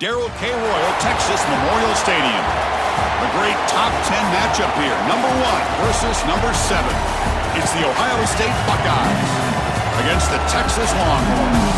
Darrell K. Royal Texas Memorial Stadium. A great top 10 matchup here. Number 1 versus number 7. It's the Ohio State Buckeyes against the Texas Longhorns.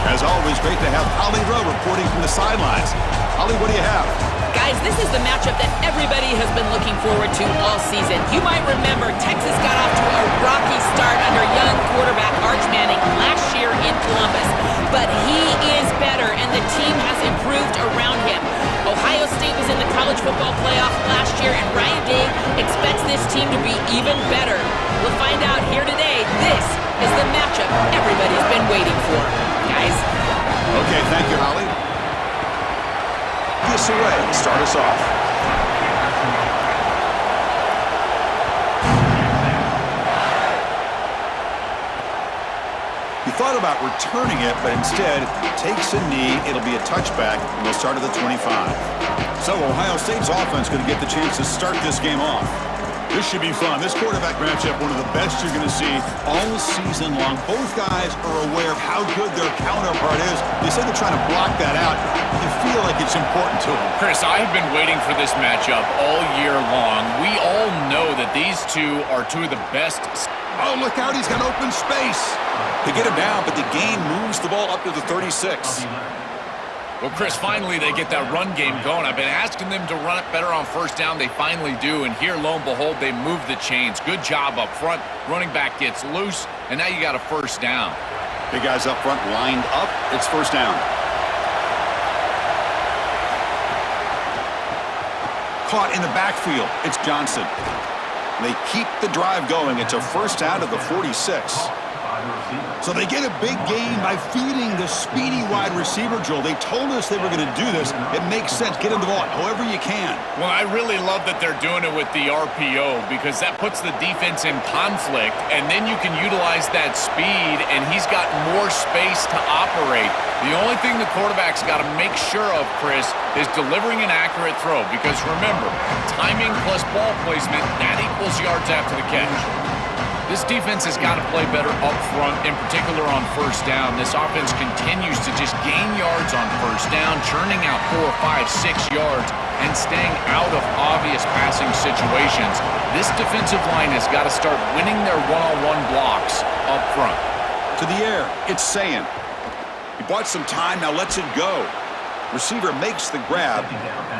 As always, great to have Holly Rowe reporting from the sidelines. Holly, what do you have? Guys, this is the matchup that everybody has been looking forward to all season. You might remember Texas got off to a rocky start under young quarterback Arch Manning last year in Columbus. But he is better, and the team has improved around him. Ohio State was in the college football playoff last year, and Ryan Day expects this team to be even better. We'll find out here today. This is the matchup everybody's been waiting for, guys. Okay, thank you, Holly. This away to start us off. He thought about returning it, but instead takes a knee. It'll be a touchback, and they'll start at the 25. So Ohio State's offense going to get the chance to start this game off. This should be fun. This quarterback matchup, one of the best you're going to see all season long. Both guys are aware of how good their counterpart is. They say they're trying to block that out. You feel like it's important to them. Chris, I have been waiting for this matchup all year long. We all know that these two are two of the best. Oh, look out. He's got open space. They get him down, but the gain moves the ball up to the 36. Well, Chris, finally they get that run game going. I've been asking them to run it better on first down. They finally do, and here, lo and behold, they move the chains. Good job up front. Running back gets loose, and now you got a first down. Big guys up front lined up. It's first down. Caught in the backfield. It's Johnson. They keep the drive going. It's a first down to the 46. So they get a big gain by feeding the speedy wide receiver, Joel. They told us they were going to do this. It makes sense. Get him the ball however you can. Well, I really love that they're doing it with the RPO because that puts the defense in conflict, and then you can utilize that speed, and he's got more space to operate. The only thing the quarterback's got to make sure of, Chris, is delivering an accurate throw because, remember, timing plus ball placement, that equals yards after the catch. This defense has got to play better up front, in particular on first down. This offense continues to just gain yards on first down, churning out 4, 5, 6 yards, and staying out of obvious passing situations. This defensive line has got to start winning their one-on-one blocks up front. To the air, it's Sayin. He bought some time, now lets it go. Receiver makes the grab,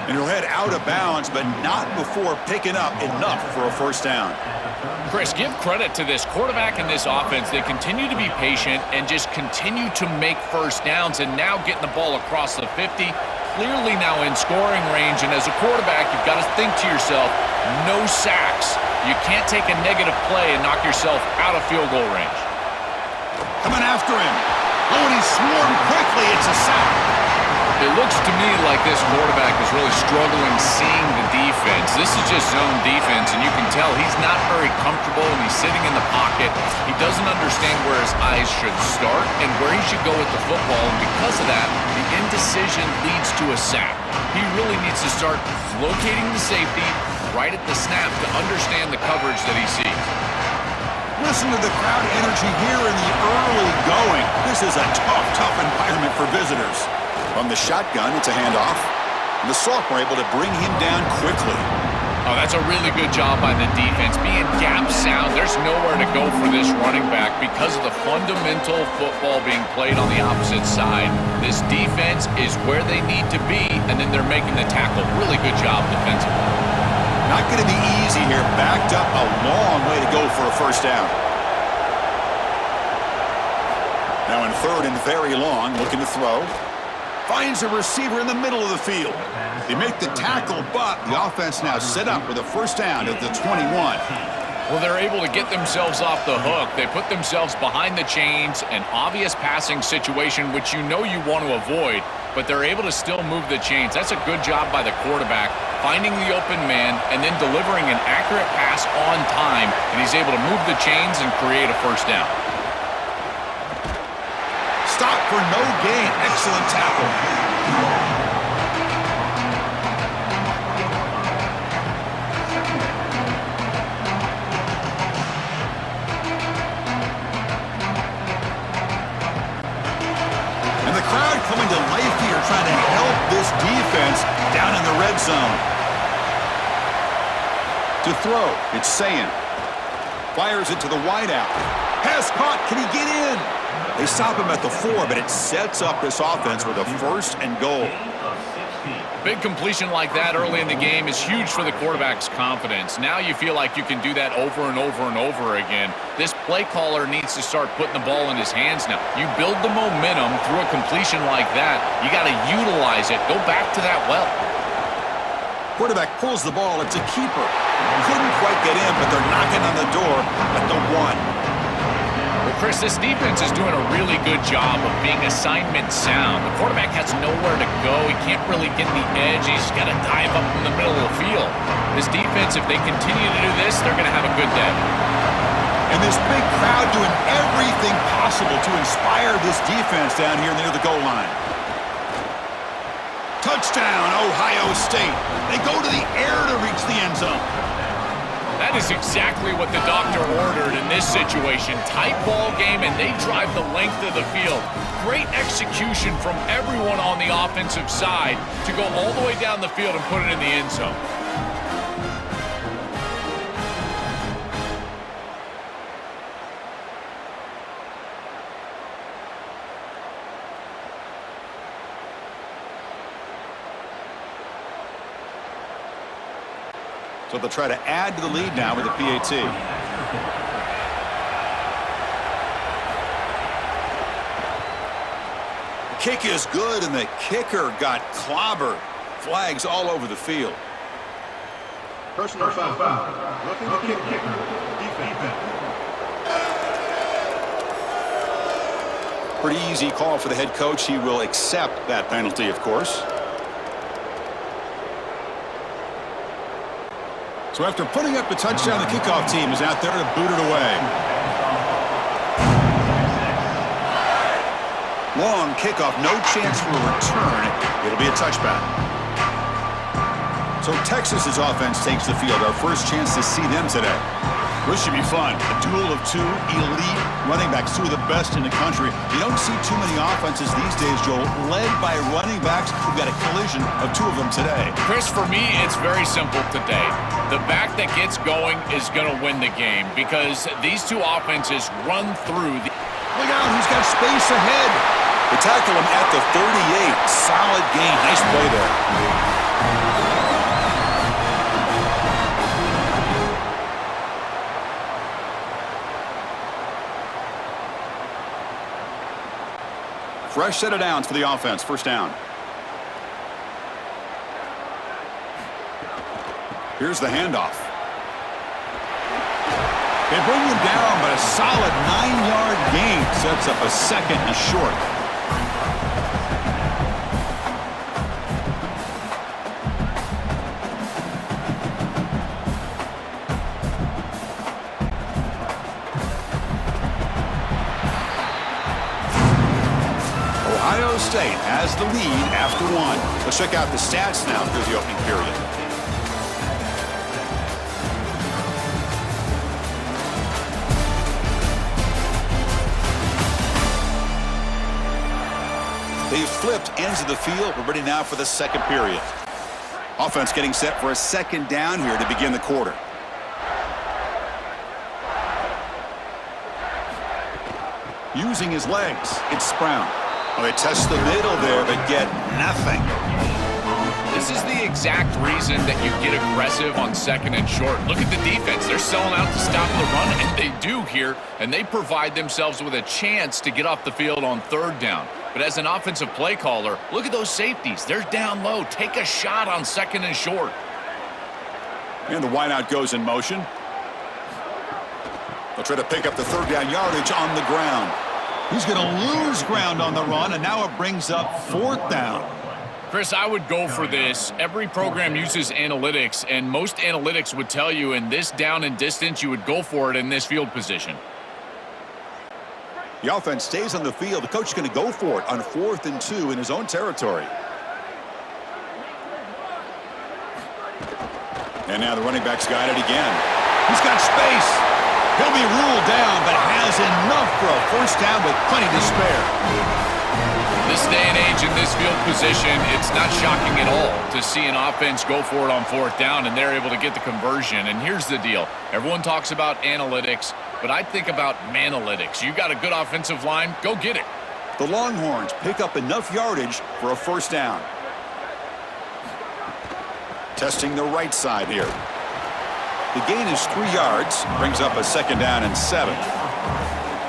and he'll head out of bounds, but not before picking up enough for a first down. Chris, give credit to this quarterback and this offense. They continue to be patient and just continue to make first downs and now getting the ball across the 50, clearly now in scoring range. And as a quarterback, you've got to think to yourself, no sacks. You can't take a negative play and knock yourself out of field goal range. Coming after him. Oh, and he swarmed quickly. It's a sack. It looks to me like this quarterback is really struggling seeing the defense. This is just zone defense, and you can tell he's not very comfortable, and he's sitting in the pocket. He doesn't understand where his eyes should start and where he should go with the football, and because of that, the indecision leads to a sack. He really needs to start locating the safety right at the snap to understand the coverage that he sees. Listen to the crowd energy here in the early going. This is a tough environment for visitors. From the shotgun, it's a handoff. And the sophomore able to bring him down quickly. Oh, that's a really good job by the defense. Being gap sound, there's nowhere to go for this running back because of the fundamental football being played on the opposite side. This defense is where they need to be, and then they're making the tackle. Really good job defensively. Not going to be easy here. Backed up a long way to go for a first down. Now in third and very long, looking to throw. Finds a receiver in the middle of the field. They make the tackle, but the offense now set up with a first down at the 21. Well, they're able to get themselves off the hook. They put themselves behind the chains, an obvious passing situation, which you know you want to avoid, but they're able to still move the chains. That's a good job by the quarterback, finding the open man and then delivering an accurate pass on time, and he's able to move the chains and create a first down. Stop for no gain. Excellent tackle. And the crowd coming to life here, trying to help this defense down in the red zone. To throw, it's Sayin. Fires it to the wideout. Pass caught. Can he get in? They stop him at the 4, but it sets up this offense with a 1st and goal. Big completion like that early in the game is huge for the quarterback's confidence. Now you feel like you can do that over and over and over again. This play caller needs to start putting the ball in his hands now. You build the momentum through a completion like that. You got to utilize it. Go back to that well. Quarterback pulls the ball. It's a keeper. Couldn't quite get in, but they're knocking on the door at the 1. Well, Chris, this defense is doing a really good job of being assignment sound. The quarterback has nowhere to go. He can't really get the edge. He's got to dive up in the middle of the field. This defense, if they continue to do this, they're going to have a good day. And this big crowd doing everything possible to inspire this defense down here near the goal line. Touchdown, Ohio State. They go to the air to reach the end zone. That is exactly what the doctor ordered in this situation. Tight ball game, and they drive the length of the field. Great execution from everyone on the offensive side to go all the way down the field and put it in the end zone. So they'll try to add to the lead now with the PAT. The kick is good, and the kicker got clobbered. Flags all over the field. Personal foul. Looking to kick kicker. Defense. Pretty easy call for the head coach. He will accept that penalty, of course. So after putting up the touchdown, the kickoff team is out there to boot it away. Long kickoff, no chance for a return. It'll be a touchback. So Texas's offense takes the field. Our first chance to see them today. This should be fun. A duel of 2 elite running backs, 2 of the best in the country. You don't see too many offenses these days, Joel, led by running backs. We've got a collision of 2 of them today. Chris, for me, it's very simple today. The back that gets going is going to win the game because these 2 offenses run through the... Look out, he's got space ahead. They tackle him at the 38. Solid gain. Nice play there. Fresh set of downs for the offense. First down. Here's the handoff. They bring him down, but a solid 9-yard gain sets up a 2nd and short. Ohio State has the lead after 1. Let's check out the stats now through the opening period. They've flipped ends of the field. We're ready now for the 2nd period. Offense getting set for a 2nd down here to begin the quarter. Using his legs, it's Brown. Well, they test the middle there, but get nothing. This is the exact reason that you get aggressive on 2nd and short. Look at the defense. They're selling out to stop the run, and they do here, and they provide themselves with a chance to get off the field on 3rd down. But as an offensive play caller, look at those safeties. They're down low. Take a shot on 2nd and short. And the wideout goes in motion. They'll try to pick up the 3rd down yardage on the ground. He's going to lose ground on the run, and now it brings up 4th down. Chris, I would go for this. Every program uses analytics, and most analytics would tell you in this down and distance, you would go for it in this field position. The offense stays on the field. The coach is going to go for it on 4th and 2 in his own territory. And now the running back's got it again. He's got space. He'll be ruled down, but has enough for a 1st down with plenty to spare. this day and age in this field position, it's not shocking at all to see an offense go for it on fourth down, and they're able to get the conversion. And here's the deal. Everyone talks about analytics, but I think about manalytics. You got a good offensive line, go get it. The Longhorns pick up enough yardage for a first down. Testing the right side here. The gain is 3 yards, brings up a second down and 7.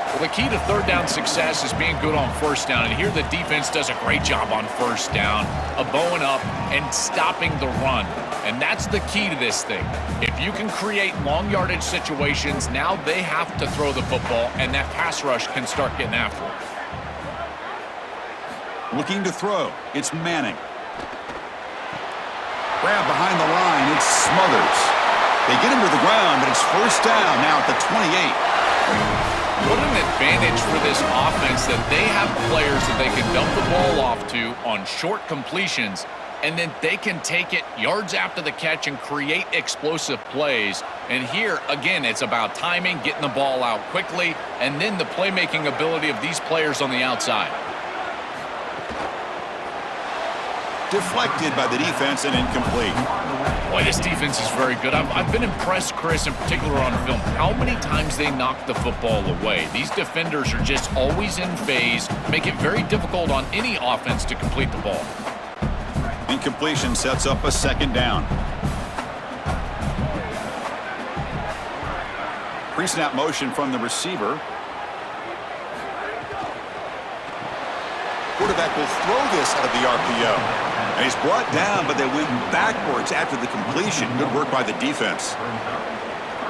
Well, the key to third down success is being good on first down, and here the defense does a great job on first down of bowing up and stopping the run. And that's the key to this thing. If you can create long yardage situations, now they have to throw the football, and that pass rush can start getting after it. Looking to throw. It's Manning. Grab behind the line. It's Smothers. They get him to the ground, but it's first down now at the 28. What an advantage for this offense that they have players that they can dump the ball off to on short completions, and then they can take it yards after the catch and create explosive plays. And here, again, it's about timing, getting the ball out quickly, and then the playmaking ability of these players on the outside. Deflected by the defense and incomplete. Boy, this defense is very good. I've been impressed, Chris, in particular on film, how many times they knock the football away. These defenders are just always in phase, make it very difficult on any offense to complete the ball. Incompletion sets up a second down. Pre-snap motion from the receiver. Quarterback will throw this out of the RPO. And he's brought down, but they went backwards after the completion. Good work by the defense.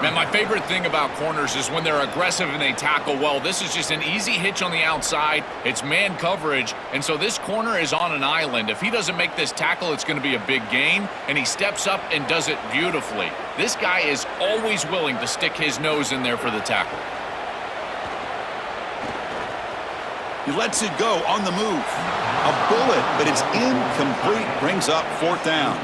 Man, my favorite thing about corners is when they're aggressive and they tackle well. This is just an easy hitch on the outside. It's man coverage, and so this corner is on an island. If he doesn't make this tackle, it's going to be a big gain, and he steps up and does it beautifully. This guy is always willing to stick his nose in there for the tackle. He lets it go on the move. A bullet, but it's incomplete. Brings up fourth down.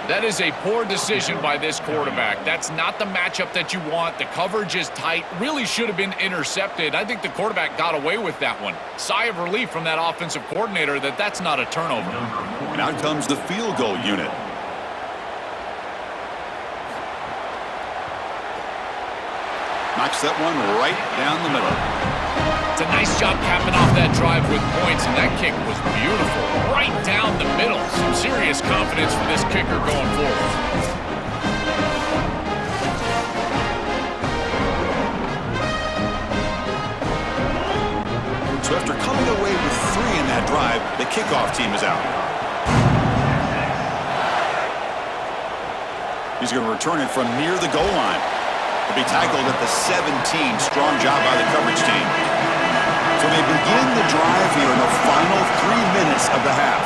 That is a poor decision by this quarterback. That's not the matchup that you want. The coverage is tight. Really should have been intercepted. I think the quarterback got away with that one. Sigh of relief from that offensive coordinator that that's not a turnover. And out comes the field goal unit. Knocks that one right down the middle. It's a nice job capping off that drive with points, and that kick was beautiful. Right down the middle. Some serious confidence for this kicker going forward. So after coming away with 3 in that drive, the kickoff team is out. He's going to return it from near the goal line. He'll be tackled at the 17. Strong job by the coverage team. So they begin the drive here in the final 3 minutes of the half.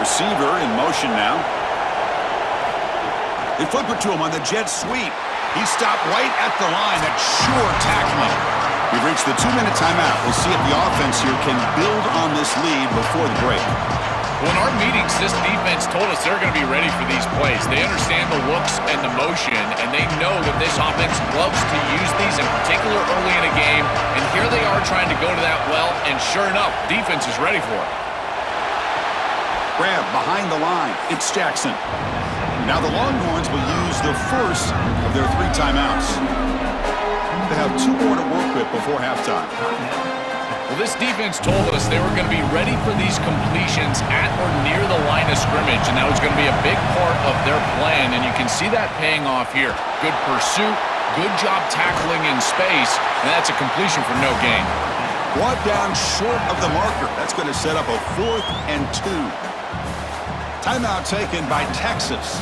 Receiver in motion now. They flip it to him on the jet sweep. He stopped right at the line. That's sure tackling. We've reached the 2-minute timeout. We'll see if the offense here can build on this lead before the break. Well, in our meetings, this defense told us they're going to be ready for these plays. They understand the looks and the motion, and they know that this offense loves to use these, in particular early in a game. And here they are trying to go to that well, and sure enough, defense is ready for it. Grab behind the line. It's Jackson. Now the Longhorns will use the first of their 3 timeouts. They have 2 more to work with before halftime. Well, this defense told us they were going to be ready for these completions at or near the line of scrimmage, and that was going to be a big part of their plan, and you can see that paying off here. Good pursuit, good job tackling in space, and that's a completion for no gain. Brought down short of the marker. That's going to set up a 4th and 2. Timeout taken by Texas.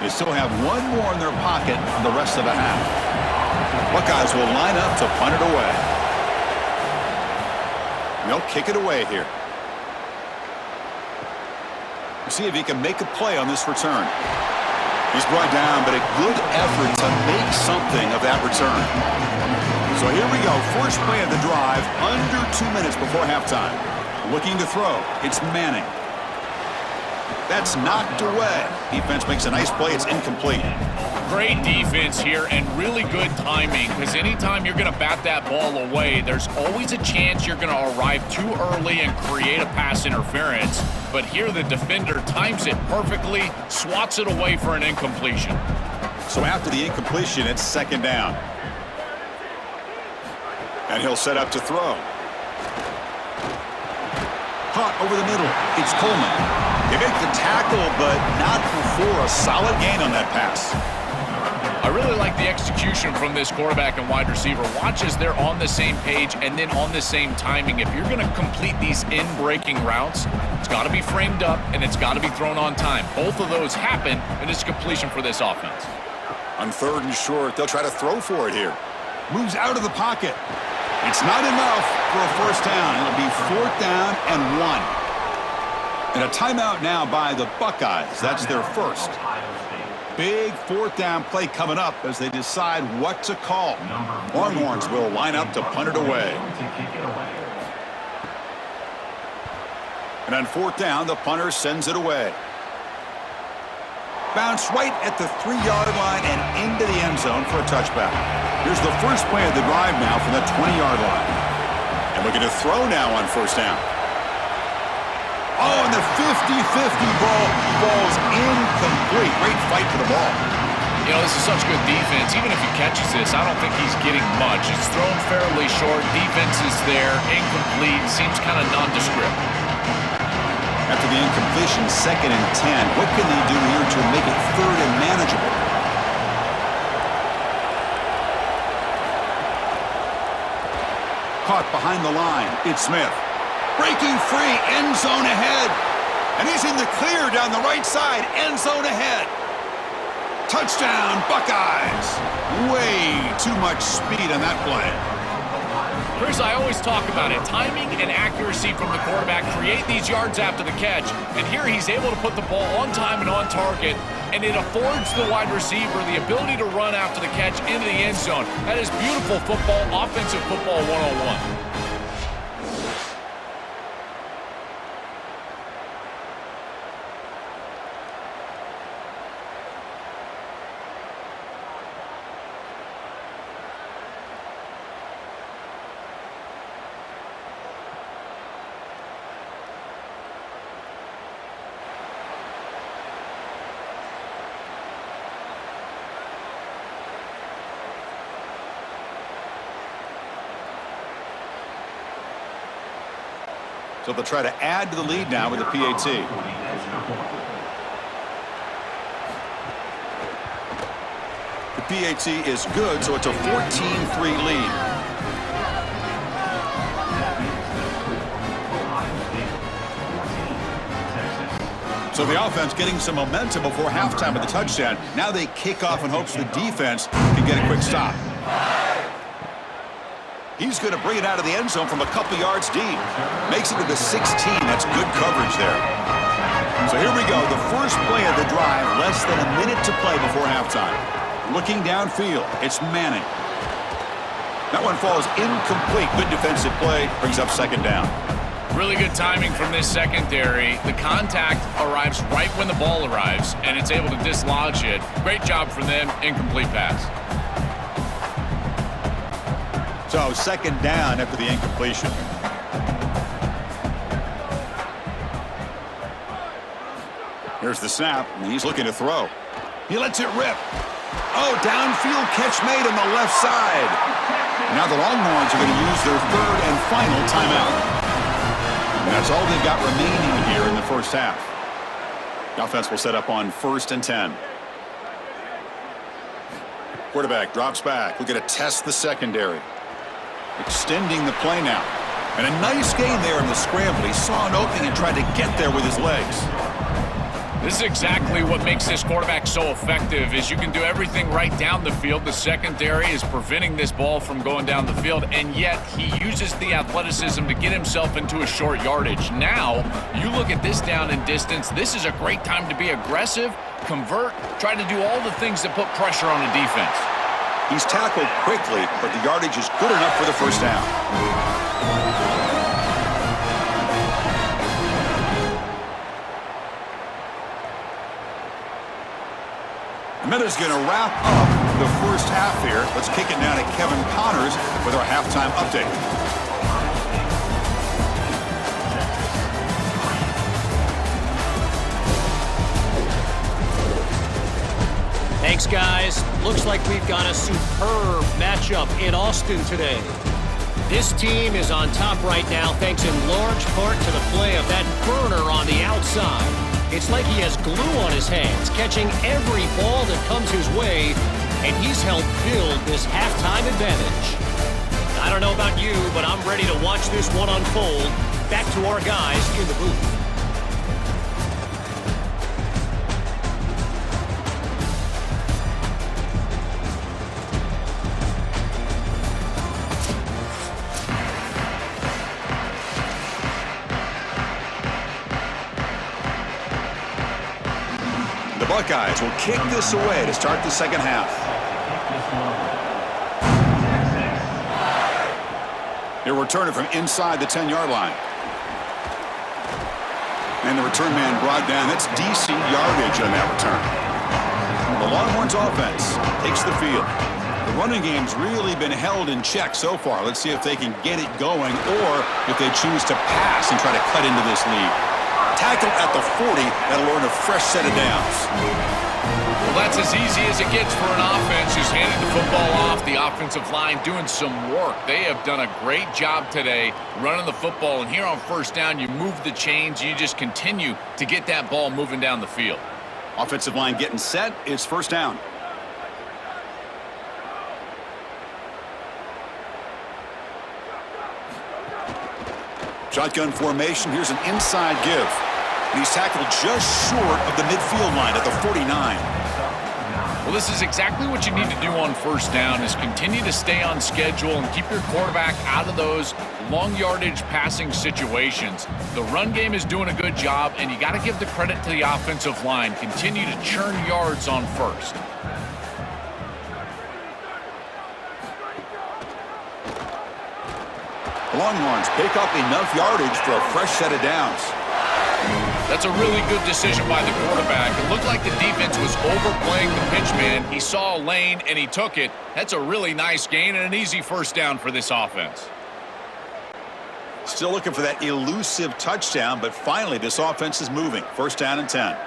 They still have 1 more in their pocket for the rest of the half. Buckeyes will line up to punt it away. They'll kick it away here. We'll see if he can make a play on this return. He's brought down, but a good effort to make something of that return. So here we go. First play of the drive, under 2 minutes before halftime. Looking to throw. It's Manning. That's knocked away. Defense makes a nice play. It's incomplete. Great defense here and really good timing, because anytime you're going to bat that ball away, there's always a chance you're going to arrive too early and create a pass interference. But here the defender times it perfectly, swats it away for an incompletion. So after the incompletion, it's second down. And he'll set up to throw. Caught over the middle. It's Coleman. They make the tackle, but not before a solid gain on that pass. I really like the execution from this quarterback and wide receiver. Watch as they're on the same page and then on the same timing. If you're going to complete these in-breaking routes, it's got to be framed up and it's got to be thrown on time. Both of those happen, and it's completion for this offense. On third and short, they'll try to throw for it here. Moves out of the pocket. It's not enough for a first down. It'll be fourth down and 1. And a timeout now by the Buckeyes. That's their first. Big fourth down play coming up as they decide what to call. Longhorns will line up to punt it away. And on fourth down, the punter sends it away. Bounce right at the 3-yard line and into the end zone for a touchback. Here's the first play of the drive now from the 20-yard line. And looking to throw now on first down. Oh, and the 50-50 ball falls incomplete. Great fight for the ball. You know, this is such good defense. Even if he catches this, I don't think he's getting much. It's thrown fairly short. Defense is there. Incomplete. Seems kind of nondescript. After the incompletion, second and 10. What can they do here to make it third and manageable? Caught behind the line. It's Smith. Breaking free, end zone ahead. And he's in the clear down the right side, end zone ahead. Touchdown, Buckeyes. Way too much speed on that play. Chris, I always talk about it. Timing and accuracy from the quarterback create these yards after the catch. And here he's able to put the ball on time and on target. And it affords the wide receiver the ability to run after the catch into the end zone. That is beautiful football, offensive football 101. So they'll try to add to the lead now with the PAT. The PAT is good, so it's a 14-3 lead. So the offense getting some momentum before halftime with the touchdown. Now they kick off in hopes the defense can get a quick stop. He's going to bring it out of the end zone from a couple yards deep. Makes it to the 16. That's good coverage there. So here we go. The first play of the drive. Less than a minute to play before halftime. Looking downfield. It's Manning. That one falls incomplete. Good defensive play. Brings up second down. Really good timing from this secondary. The contact arrives right when the ball arrives, and it's able to dislodge it. Great job from them. Incomplete pass. So second down after the incompletion. Here's the snap, and he's looking to throw. He lets it rip. Oh, downfield catch made on the left side. Now the Longhorns are going to use their third and final timeout. And that's all they've got remaining here in the first half. The offense will set up on 1st and 10. Quarterback drops back. We're going to test the secondary. Extending the play now. And a nice gain there in the scramble. He saw an opening and tried to get there with his legs. This is exactly what makes this quarterback so effective, is you can do everything right down the field. The secondary is preventing this ball from going down the field, and yet he uses the athleticism to get himself into a short yardage. Now, you look at this down and distance, this is a great time to be aggressive, convert, try to do all the things that put pressure on the defense. He's tackled quickly, but the yardage is good enough for the first down. Miller's going to wrap up the first half here. Let's kick it now to Kevin Connors with our halftime update. Thanks, guys. Looks like we've got a superb matchup in Austin today. This team is on top right now thanks in large part to the play of that burner on the outside. It's like he has glue on his hands, catching every ball that comes his way, and he's helped build this halftime advantage. I don't know about you, but I'm ready to watch this one unfold. Back to our guys in the booth. The Buckeyes will kick this away to start the second half. He'll return it from inside the 10-yard line. And the return man brought down. That's decent yardage on that return. The Longhorns offense takes the field. The running game's really been held in check so far. Let's see if they can get it going or if they choose to pass and try to cut into this lead. Tackle at the 40, that'll earn a fresh set of downs. Well, that's as easy as it gets for an offense who's handed the football off. The offensive line doing some work. They have done a great job today running the football. And here on first down, you move the chains. You just continue to get that ball moving down the field. Offensive line getting set. It's first down. Shotgun formation. Here's an inside give. And he's tackled just short of the midfield line at the 49. Well, this is exactly what you need to do on first down is continue to stay on schedule and keep your quarterback out of those long yardage passing situations. The run game is doing a good job, and you got to give the credit to the offensive line. Continue to churn yards on first. Longhorns pick up enough yardage for a fresh set of downs. That's a really good decision by the quarterback. It looked like the defense was overplaying the pitch man. He saw a lane, and he took it. That's a really nice gain and an easy first down for this offense. Still looking for that elusive touchdown, but finally this offense is moving. First down and 10.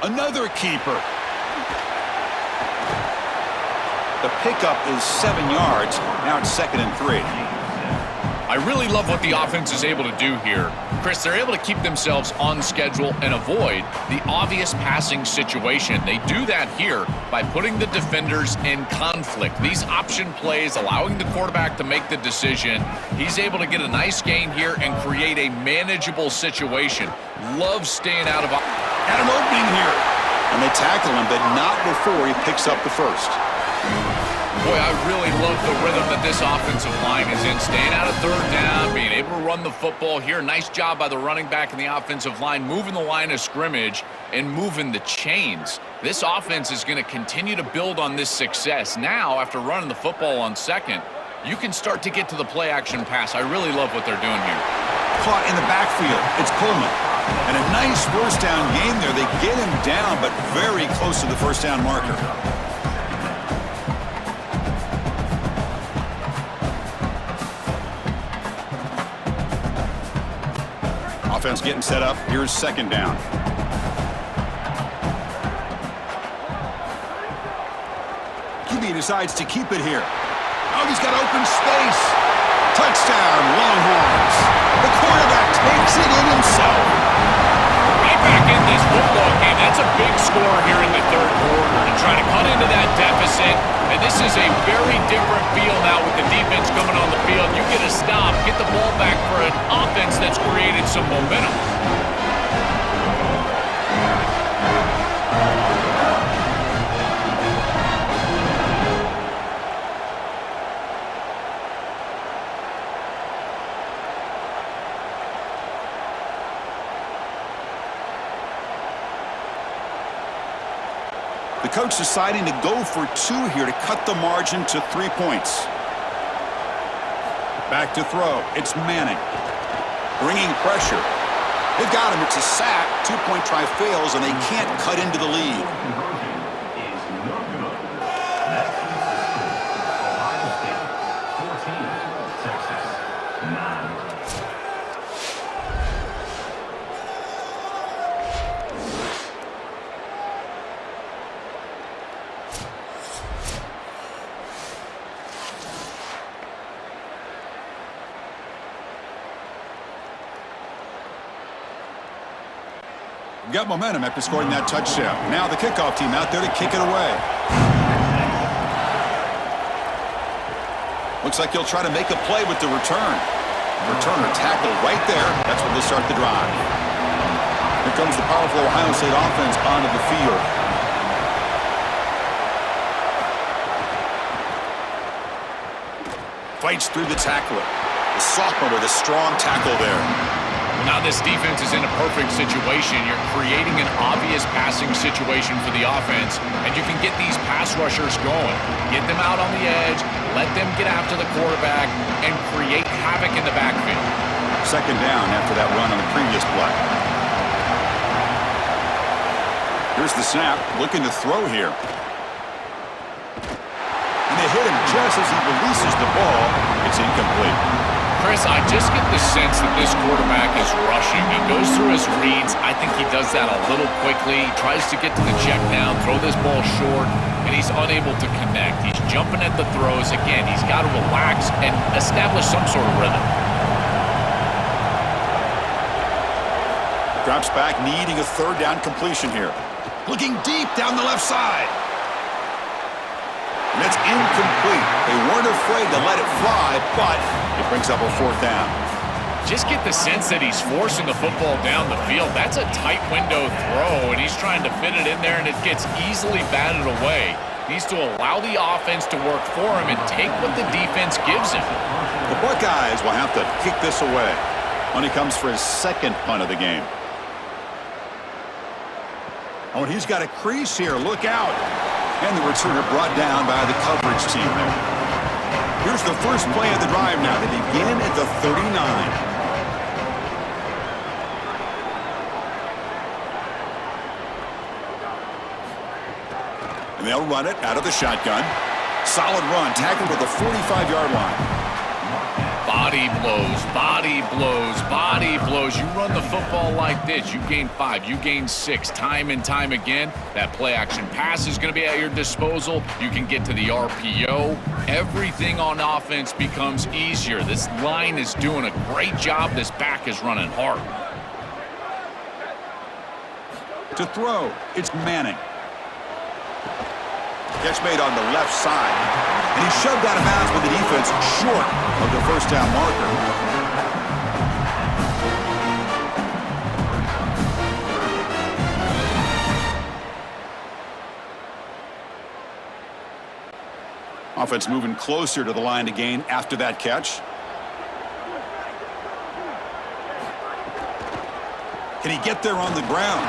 Another keeper. The pickup is 7 yards. Now it's 2nd and 3. I really love what the offense is able to do here. Chris, they're able to keep themselves on schedule and avoid the obvious passing situation. They do that here by putting the defenders in conflict. These option plays, allowing the quarterback to make the decision. He's able to get a nice gain here and create a manageable situation. Love staying out of... Got an opening here. And they tackle him, but not before he picks up the first. Boy, I really love the rhythm that this offensive line is in. Staying out of third down, being able to run the football here. Nice job by the running back and the offensive line, moving the line of scrimmage and moving the chains. This offense is going to continue to build on this success. Now, after running the football on second, you can start to get to the play-action pass. I really love what they're doing here. Caught in the backfield. It's Pullman. And a nice first down game there. They get him down, but very close to the first down marker. Offense getting set up. Here's second down. QB decides to keep it here. Oh, he's got open space. Touchdown, Longhorns. The quarterback takes it in himself. Right back in this football game. That's a big score here in the third quarter to try to cut into that deficit. And this is a very different feel now with the defense coming on the field. You get a stop, get the ball back for an offense that's created some momentum. The coach deciding to go for 2 here to cut the margin to 3 points. Back to throw. It's Manning. Bringing pressure. They've got him. It's a sack. 2-point try fails, and they can't cut into the lead. Conversion is no good. That keeps the score. Ohio State 14, Texas 9. Got momentum after scoring that touchdown. Now the kickoff team out there to kick it away. Looks like he'll try to make a play with the return. Returner tackled right there. That's where they'll start the drive. Here comes the powerful Ohio State offense onto the field. Fights through the tackler. The sophomore with a strong tackle there. Now this defense is in a perfect situation. You're creating an obvious passing situation for the offense, and you can get these pass rushers going. Get them out on the edge, let them get after the quarterback, and create havoc in the backfield. Second down after that run on the previous play. Here's the snap, looking to throw here. And they hit him just as he releases the ball. It's incomplete. Chris, I just get the sense that this quarterback is rushing. He goes through his reads. I think he does that a little quickly. He tries to get to the check down, throw this ball short, and he's unable to connect. He's jumping at the throws. Again, he's got to relax and establish some sort of rhythm. Drops back, needing a third down completion here. Looking deep down the left side. And that's incomplete. They weren't afraid to let it fly, but it brings up a fourth down. Just get the sense that he's forcing the football down the field. That's a tight window throw, and he's trying to fit it in there, and it gets easily batted away. Needs to allow the offense to work for him and take what the defense gives him. The Buckeyes will have to kick this away when he comes for his second punt of the game. Oh, and he's got a crease here. Look out. And the returner brought down by the coverage team there. Here's the first play of the drive now. They begin at the 39. And they'll run it out of the shotgun. Solid run, tackled at the 45-yard line. Body blows, body blows, body blows. You run the football like this, you gain 5, you gain 6, time and time again. That play action pass is going to be at your disposal. You can get to the RPO. Everything on offense becomes easier. This line is doing a great job. This back is running hard. To throw, it's Manning. Catch made on the left side. And he shoved out of bounds with the defense short of the first down marker. Offense moving closer to the line to gain after that catch. Can he get there on the ground?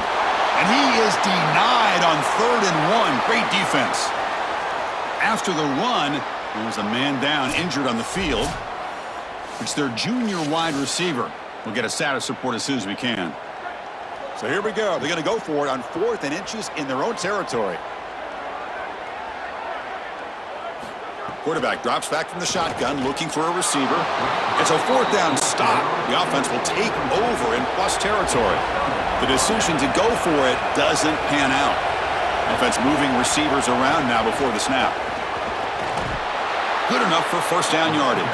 And he is denied on 3rd and 1. Great defense. After the run, there was a man down, injured on the field. It's their junior wide receiver. We'll get a status report as soon as we can. So here we go. They're going to go for it on 4th and inches in their own territory. Quarterback drops back from the shotgun, looking for a receiver. It's a 4th down stop. The offense will take over in plus territory. The decision to go for it doesn't pan out. Offense moving receivers around now before the snap. Good enough for first down yardage.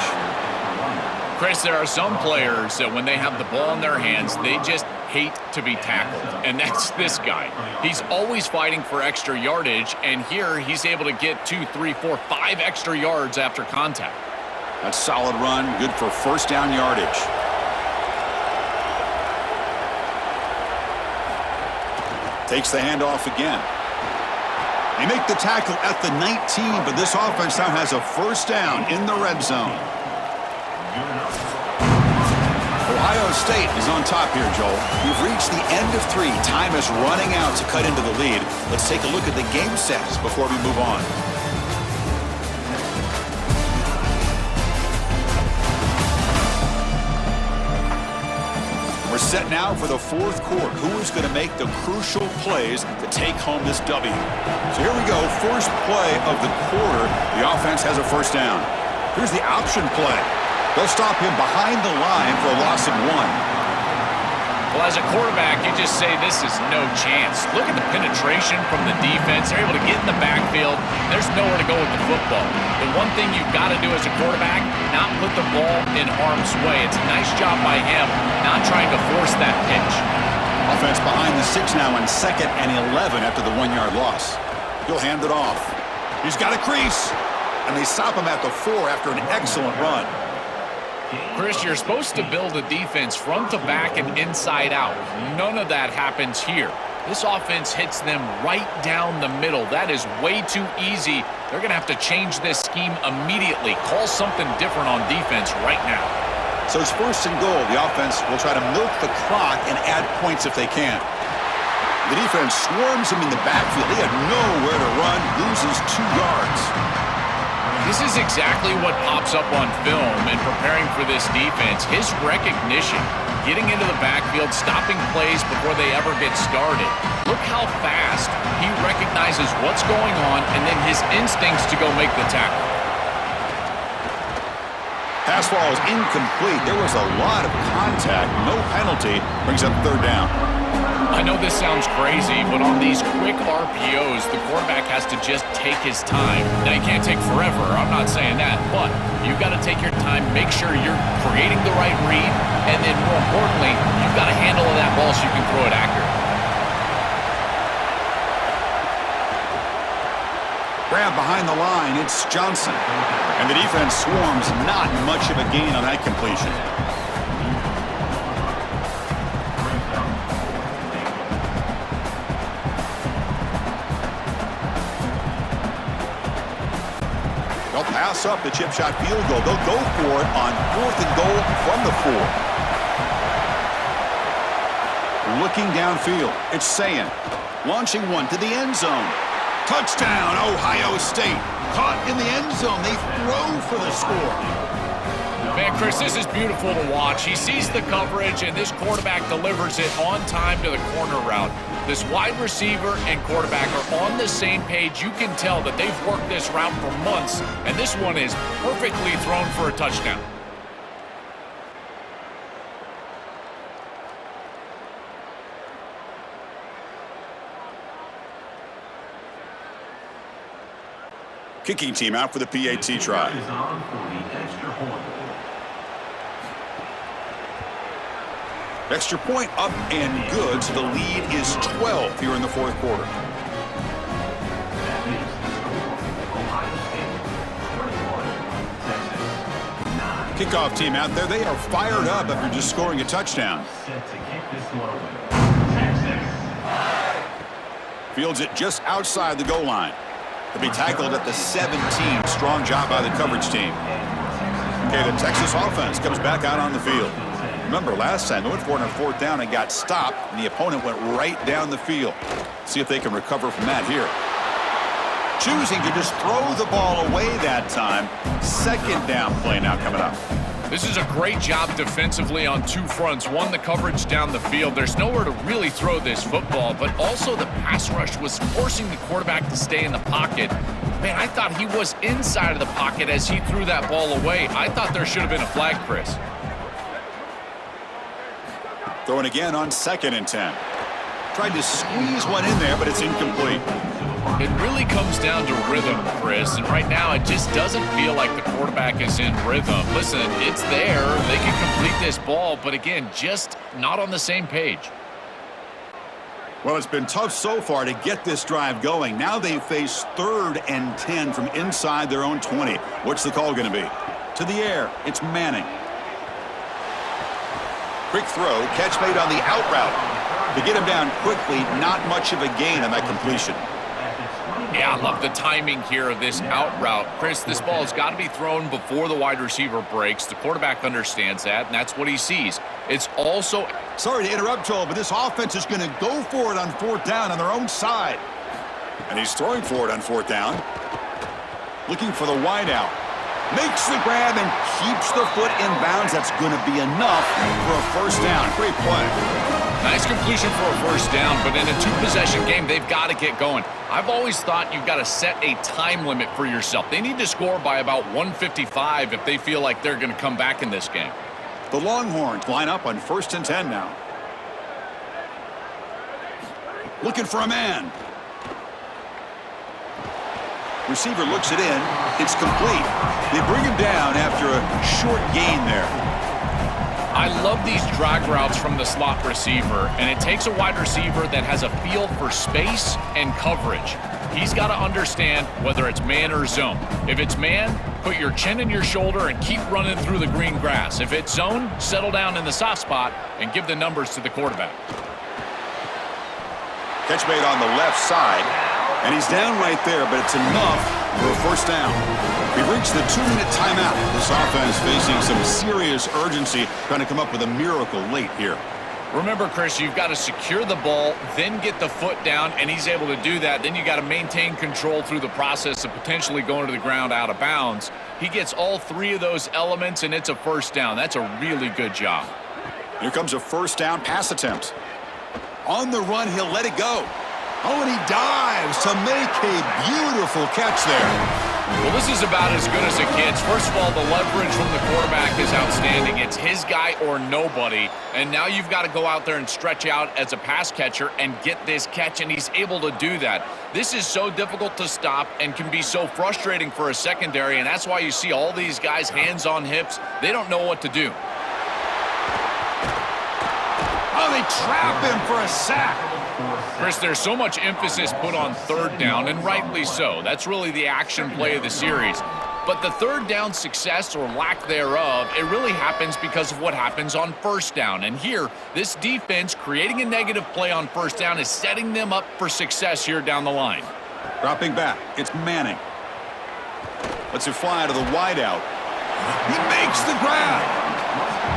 Chris, there are some players that when they have the ball in their hands, they just hate to be tackled. And that's this guy. He's always fighting for extra yardage, and here he's able to get 2, 3, 4, 5 extra yards after contact. That's solid run, good for first down yardage. Takes the handoff again. They make the tackle at the 19, but this offense now has a first down in the red zone. Ohio State is on top here, Joel. We've reached the end of 3. Time is running out to cut into the lead. Let's take a look at the game sets before we move on. We're set now for the fourth quarter. Who is going to make the crucial plays to take home this W? So here we go. First play of the quarter. The offense has a first down. Here's the option play. They'll stop him behind the line for a loss of 1. Well, as a quarterback, you just say this is no chance. Look at the penetration from the defense. They're able to get in the backfield. There's nowhere to go with the football. The one thing you've got to do as a quarterback, not put the ball in harm's way. It's a nice job by him, not trying to force that pitch. Offense behind the 6 now in 2nd and 11 after the 1-yard loss. He'll hand it off. He's got a crease. And they stop him at the 4 after an excellent run. Chris, you're supposed to build a defense front to back and inside out. None of that happens here. This offense hits them right down the middle. That is way too easy. They're going to have to change this scheme immediately. Call something different on defense right now. So it's 1st and goal. The offense will try to milk the clock and add points if they can. The defense swarms him in the backfield. He had nowhere to run, loses 2 yards. This is exactly what pops up on film in preparing for this defense. His recognition, getting into the backfield, stopping plays before they ever get started. Look how fast he recognizes what's going on and then his instincts to go make the tackle. Pass ball is incomplete. There was a lot of contact. No penalty. Brings up 3rd down. I know this sounds crazy, but on these quick RPOs, the quarterback has to just take his time. Now, you can't take forever. I'm not saying that, but you've got to take your time, make sure you're creating the right read, and then more importantly, you've got a handle of that ball so you can throw it accurately. Grab behind the line. It's Johnson. And the defense swarms. Not much of a gain on that completion. They'll pass up the chip shot field goal. They'll go for it on 4th and goal from the 4. Looking downfield, it's Sayin. Launching one to the end zone. Touchdown, Ohio State. Caught in the end zone. They throw for the score. Man, Chris, this is beautiful to watch. He sees the coverage, and this quarterback delivers it on time to the corner route. This wide receiver and quarterback are on the same page. You can tell that they've worked this route for months, and this one is perfectly thrown for a touchdown. Kicking team out for the PAT try. Is on for the extra point. Extra point up and good, so the lead is 12 here in the 4th quarter. That is the score. Ohio State 21, Texas 9. Kickoff team out there, they are fired up after just scoring a touchdown. Set to kick this one away. Texas. Fields it just outside the goal line. He'll be tackled at the 17. Strong job by the coverage team. Okay, the Texas offense comes back out on the field. Remember, last time they went for it on 4th down and got stopped, and the opponent went right down the field. See if they can recover from that here. Choosing to just throw the ball away that time. 2nd down play now coming up. This is a great job defensively on 2 fronts. One, the coverage down the field. There's nowhere to really throw this football, but also the pass rush was forcing the quarterback to stay in the pocket. Man, I thought he was inside of the pocket as he threw that ball away. I thought there should have been a flag, Chris. Throwing again on 2nd and 10. Tried to squeeze one in there, but it's incomplete. It really comes down to rhythm, Chris, and right now it just doesn't feel like the quarterback is in rhythm. Listen, it's there. They can complete this ball, but again, just not on the same page. Well, it's been tough so far to get this drive going. Now they face 3rd and 10 from inside their own 20. What's the call going to be? To the air, it's Manning. Quick throw, catch made on the out route. To get him down quickly, not much of a gain on that completion. Yeah, I love the timing here of this out route. Chris, this ball has got to be thrown before the wide receiver breaks. The quarterback understands that, and that's what he sees. It's also... Sorry to interrupt, Joel, but this offense is going to go for it on 4th down on their own side. And he's throwing for it on 4th down. Looking for the wide out. Makes the grab and keeps the foot in bounds. That's going to be enough for a first down. Great play. Nice completion for a first down, but in a two-possession game, they've got to get going. I've always thought you've got to set a time limit for yourself. They need to score by about 155 if they feel like they're going to come back in this game. The Longhorns line up on 1st and 10 now. Looking for a man. Receiver looks it in. It's complete. They bring him down after a short gain there. I love these drag routes from the slot receiver, and it takes a wide receiver that has a feel for space and coverage. He's got to understand whether it's man or zone. If it's man, put your chin in your shoulder and keep running through the green grass. If it's zone, settle down in the soft spot and give the numbers to the quarterback. Catch made on the left side, and he's down right there, but it's enough for a first down. We've reached the 2-minute timeout. This offense facing some serious urgency, trying to come up with a miracle late here. Remember, Chris, you've got to secure the ball, then get the foot down, and he's able to do that. Then you got to maintain control through the process of potentially going to the ground out of bounds. He gets all three of those elements, and it's a first down. That's a really good job. Here comes a first down pass attempt. On the run, he'll let it go. Oh, and he dives to make a beautiful catch there. Well, this is about as good as it gets. First of all, the leverage from the quarterback is outstanding. It's his guy or nobody. And now you've got to go out there and stretch out as a pass catcher and get this catch, and he's able to do that. This is so difficult to stop and can be so frustrating for a secondary, and that's why you see all these guys hands on hips. They don't know what to do. Oh, they trap him for a sack. Chris, there's so much emphasis put on third down, and rightly so. That's really the action play of the series. But the third down success or lack thereof, it really happens because of what happens on first down. And here, this defense creating a negative play on first down is setting them up for success here down the line. Dropping back, it's Manning. Lets it fly to the wideout. He makes the grab.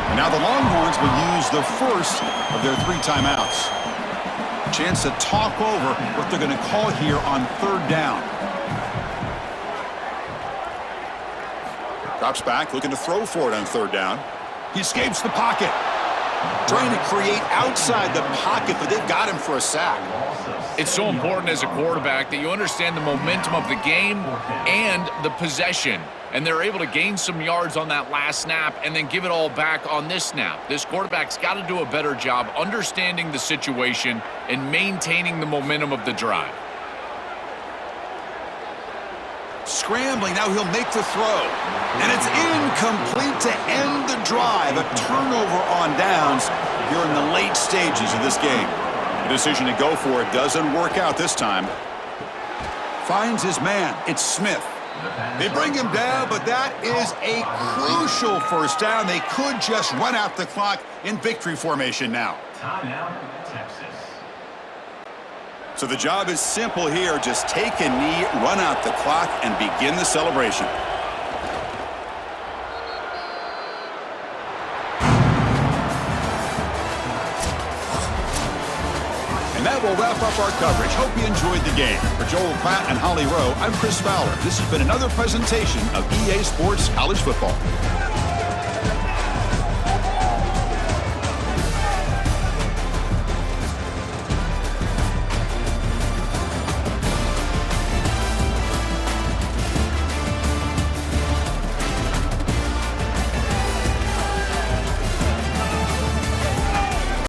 And now the Longhorns will use the first of their 3 timeouts. Chance to talk over what they're going to call here on third down. Drops back, looking to throw for it on third down. He escapes the pocket. Trying to create outside the pocket, but they've got him for a sack. It's so important as a quarterback that you understand the momentum of the game and the possession. And they're able to gain some yards on that last snap and then give it all back on this snap. This quarterback's got to do a better job understanding the situation and maintaining the momentum of the drive. Scrambling, now he'll make the throw. And it's incomplete to end the drive. A turnover on downs here in the late stages of this game. The decision to go for it doesn't work out this time. Finds his man. It's Smith. They bring him down, but that is a crucial first down. They could just run out the clock in victory formation now. Timeout, Texas. So the job is simple here. Just take a knee, run out the clock, and begin the celebration. And that will wrap up our coverage. Hope you enjoyed the game. For Joel Klatt and Holly Rowe, I'm Chris Fowler. This has been another presentation of EA Sports College Football.